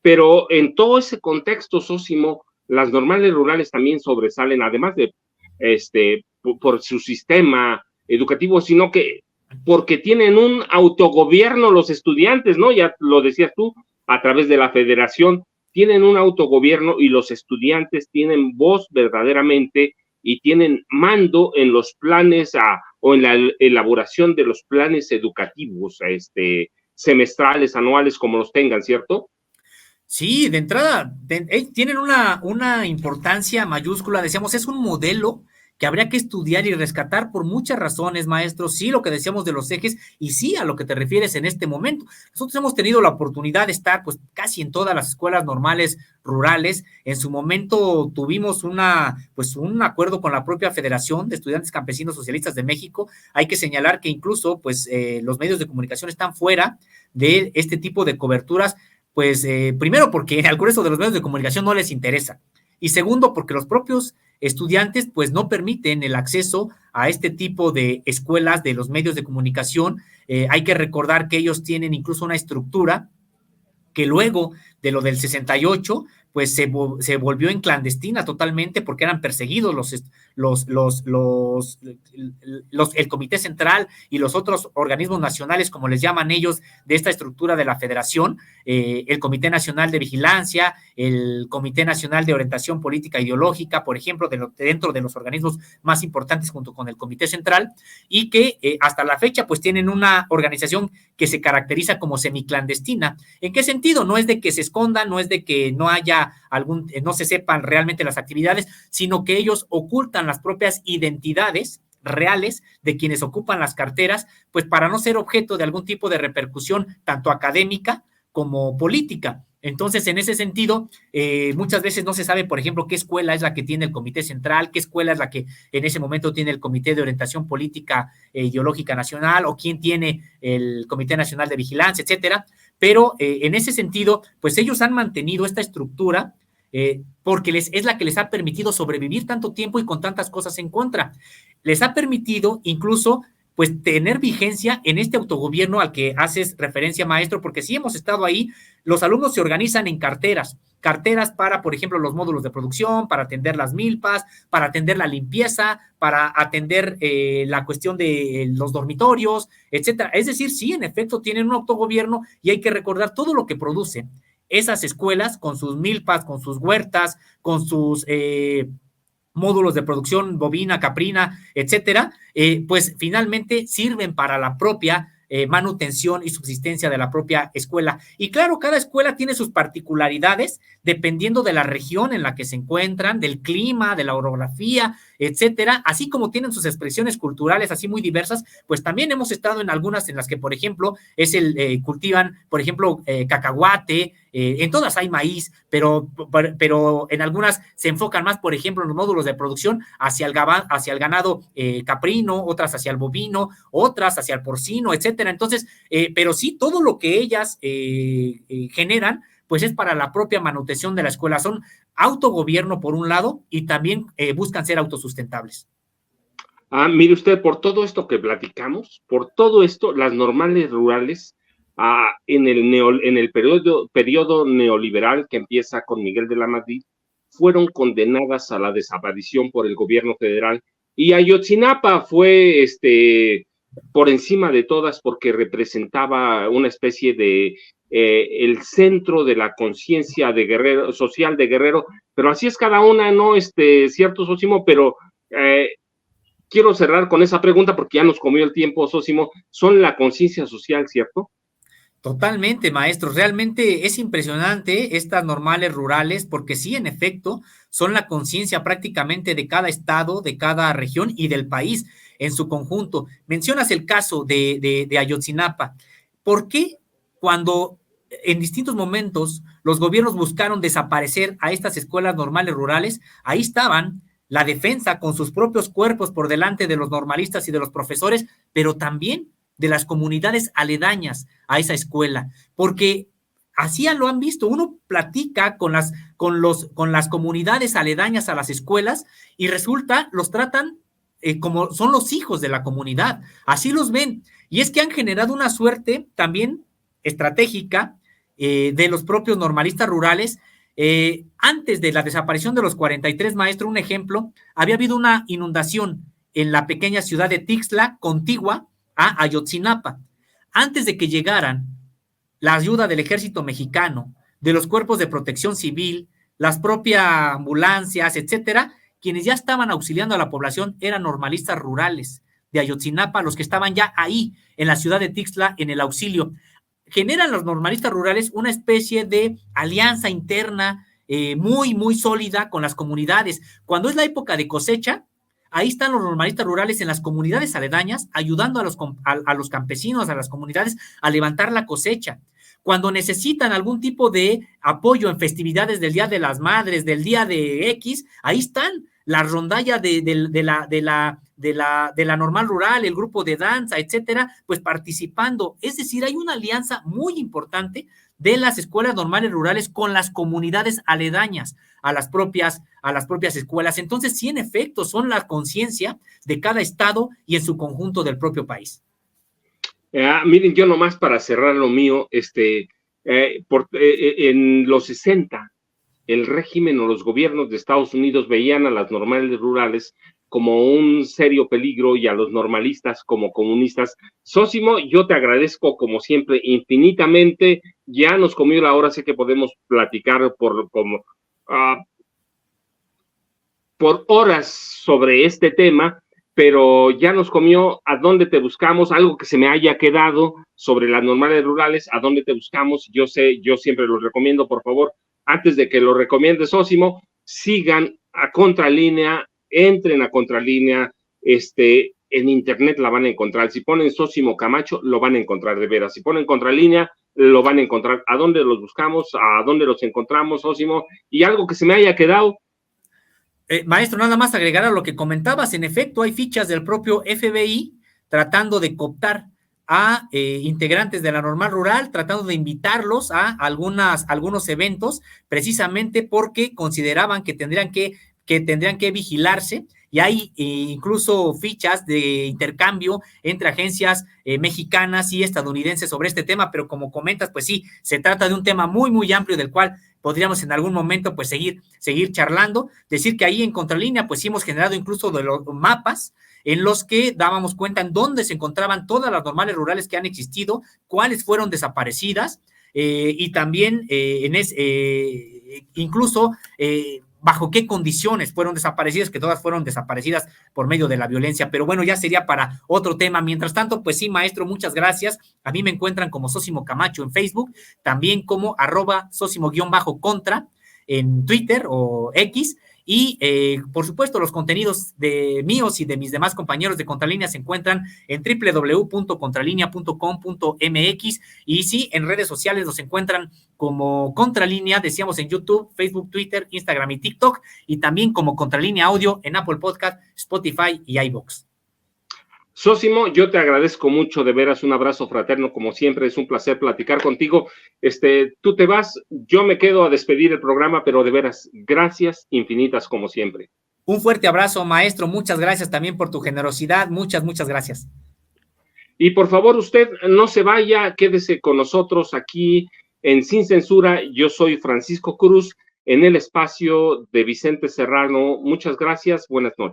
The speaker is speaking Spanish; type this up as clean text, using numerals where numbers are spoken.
pero en todo ese contexto, Sósimo, las normales rurales también sobresalen, además de por su sistema educativo, sino que porque tienen un autogobierno los estudiantes, ¿no? Ya lo decías tú, a través de la federación, tienen un autogobierno y los estudiantes tienen voz verdaderamente y tienen mando en los planes o en la elaboración de los planes educativos, semestrales, anuales, como los tengan, ¿cierto? Sí, de entrada, tienen una importancia mayúscula, decíamos, es un modelo que habría que estudiar y rescatar por muchas razones, maestro, sí, lo que decíamos de los ejes, y sí a lo que te refieres en este momento. Nosotros hemos tenido la oportunidad de estar, pues, casi en todas las escuelas normales rurales. En su momento tuvimos pues, un acuerdo con la propia Federación de Estudiantes Campesinos Socialistas de México. Hay que señalar que incluso, pues, los medios de comunicación están fuera de este tipo de coberturas, pues primero porque al grueso de los medios de comunicación no les interesa, y segundo porque los propios estudiantes pues no permiten el acceso a este tipo de escuelas de los medios de comunicación. Hay que recordar que ellos tienen incluso una estructura que luego de lo del 68 pues se volvió en clandestina totalmente porque eran perseguidos el Comité Central y los otros organismos nacionales, como les llaman ellos, de esta estructura de la federación, el Comité Nacional de Vigilancia, el Comité Nacional de Orientación Política Ideológica, por ejemplo, dentro de los organismos más importantes junto con el Comité Central, y que hasta la fecha pues tienen una organización que se caracteriza como semiclandestina. ¿En qué sentido? No es de que se escondan, no es de que no haya no se sepan realmente las actividades, sino que ellos ocultan las propias identidades reales de quienes ocupan las carteras, pues para no ser objeto de algún tipo de repercusión tanto académica como política. Entonces, en ese sentido, muchas veces no se sabe, por ejemplo, qué escuela es la que tiene el Comité Central, qué escuela es la que en ese momento tiene el Comité de Orientación Política Ideológica Nacional, o quién tiene el Comité Nacional de Vigilancia, etcétera. Pero en ese sentido, pues ellos han mantenido esta estructura porque es la que les ha permitido sobrevivir tanto tiempo y con tantas cosas en contra. Les ha permitido incluso pues tener vigencia en este autogobierno al que haces referencia, maestro, porque sí hemos estado ahí. Los alumnos se organizan en carteras para, por ejemplo, los módulos de producción, para atender las milpas, para atender la limpieza, para atender la cuestión de los dormitorios, etcétera. Es decir, sí, en efecto, tienen un autogobierno y hay que recordar todo lo que producen esas escuelas con sus milpas, con sus huertas, con sus módulos de producción bovina, caprina, etcétera, pues finalmente sirven para la propia manutención y subsistencia de la propia escuela. Y claro, cada escuela tiene sus particularidades dependiendo de la región en la que se encuentran, del clima, de la orografía, etcétera, así como tienen sus expresiones culturales así muy diversas. Pues también hemos estado en algunas en las que, por ejemplo, cultivan, por ejemplo, cacahuate, en todas hay maíz, pero en algunas se enfocan más, por ejemplo, en los módulos de producción hacia el ganado caprino, otras hacia el bovino, otras hacia el porcino, etcétera. Entonces, pero sí, todo lo que ellas generan, pues es para la propia manutención de la escuela. Son autogobierno por un lado y también buscan ser autosustentables. Mire usted, por todo esto que platicamos, por todo esto, las normales rurales, en el periodo neoliberal que empieza con Miguel de la Madrid, fueron condenadas a la desaparición por el gobierno federal, y Ayotzinapa fue por encima de todas porque representaba una especie de el centro de la conciencia de Guerrero, social de Guerrero, pero así es cada una, ¿no? Cierto, Sósimo, pero quiero cerrar con esa pregunta porque ya nos comió el tiempo, Sósimo. ¿Son la conciencia social, cierto? Totalmente, maestros. Realmente es impresionante estas normales rurales, porque sí, en efecto, son la conciencia prácticamente de cada estado, de cada región y del país en su conjunto. Mencionas el caso de Ayotzinapa. ¿Por qué cuando en distintos momentos los gobiernos buscaron desaparecer a estas escuelas normales rurales, ahí estaban la defensa con sus propios cuerpos por delante de los normalistas y de los profesores, pero también de las comunidades aledañas a esa escuela, porque así lo han visto, uno platica con las comunidades aledañas a las escuelas y resulta, los tratan como son los hijos de la comunidad, así los ven, y es que han generado una suerte también estratégica de los propios normalistas rurales. Antes de la desaparición de los 43, maestro, un ejemplo, había habido una inundación en la pequeña ciudad de Tixla, contigua a Ayotzinapa. Antes de que llegaran la ayuda del ejército mexicano, de los cuerpos de protección civil, las propias ambulancias, etcétera, quienes ya estaban auxiliando a la población eran normalistas rurales de Ayotzinapa, los que estaban ya ahí, en la ciudad de Tixla, en el auxilio. Generan los normalistas rurales una especie de alianza interna muy, muy sólida con las comunidades. Cuando es la época de cosecha, ahí están los normalistas rurales en las comunidades aledañas, ayudando a los campesinos, a las comunidades, a levantar la cosecha. Cuando necesitan algún tipo de apoyo en festividades del Día de las Madres, del Día de X, ahí están la rondalla de la normal rural, el grupo de danza, etcétera, pues participando. Es decir, hay una alianza muy importante de las escuelas normales rurales con las comunidades aledañas a las propias escuelas. Entonces, sí, en efecto, son la conciencia de cada estado y en su conjunto del propio país. Miren, yo nomás para cerrar lo mío, en los 60, el régimen o los gobiernos de Estados Unidos veían a las normales rurales como un serio peligro y a los normalistas como comunistas. Sósimo, yo te agradezco como siempre infinitamente. Ya nos comió la hora, sé que podemos platicar por horas sobre este tema, pero ya nos comió. ¿A dónde te buscamos? Algo que se me haya quedado sobre las normales rurales, ¿a dónde te buscamos? Yo siempre los recomiendo, por favor, antes de que lo recomiendes, Sósimo, sigan a Contralínea, entren a Contralínea, en internet la van a encontrar. Si ponen Sósimo Camacho, lo van a encontrar de veras. Si ponen Contralínea, lo van a encontrar. ¿A dónde los buscamos? ¿A dónde los encontramos, Sósimo? Y algo que se me haya quedado. Maestro, nada más agregar a lo que comentabas. En efecto, hay fichas del propio FBI tratando de cooptar a integrantes de la normal rural, tratando de invitarlos a algunos eventos, precisamente porque consideraban que tendrían que vigilarse, y hay incluso fichas de intercambio entre agencias mexicanas y estadounidenses sobre este tema, pero como comentas, pues sí, se trata de un tema muy, muy amplio del cual podríamos en algún momento pues seguir charlando. Decir que ahí en Contralínea pues sí hemos generado incluso de los mapas en los que dábamos cuenta en dónde se encontraban todas las normales rurales que han existido, cuáles fueron desaparecidas, y también incluso bajo qué condiciones fueron desaparecidas, que todas fueron desaparecidas por medio de la violencia. Pero bueno, ya sería para otro tema. Mientras tanto, pues sí, maestro, muchas gracias. A mí me encuentran como Sósimo Camacho en Facebook, también como @Sósimo_contra en Twitter o X. Y, por supuesto, los contenidos de míos y de mis demás compañeros de Contralínea se encuentran en www.contralinea.com.mx. Y sí, en redes sociales nos encuentran como Contralínea, decíamos en YouTube, Facebook, Twitter, Instagram y TikTok, y también como Contralínea Audio en Apple Podcast, Spotify y iVoox. Sósimo, yo te agradezco mucho, de veras, un abrazo fraterno, como siempre, es un placer platicar contigo. Tú te vas, yo me quedo a despedir el programa, pero de veras, gracias infinitas, como siempre. Un fuerte abrazo, maestro, muchas gracias también por tu generosidad, muchas gracias. Y por favor, usted no se vaya, quédese con nosotros aquí en Sin Censura. Yo soy Francisco Cruz, en el espacio de Vicente Serrano. Muchas gracias, buenas noches.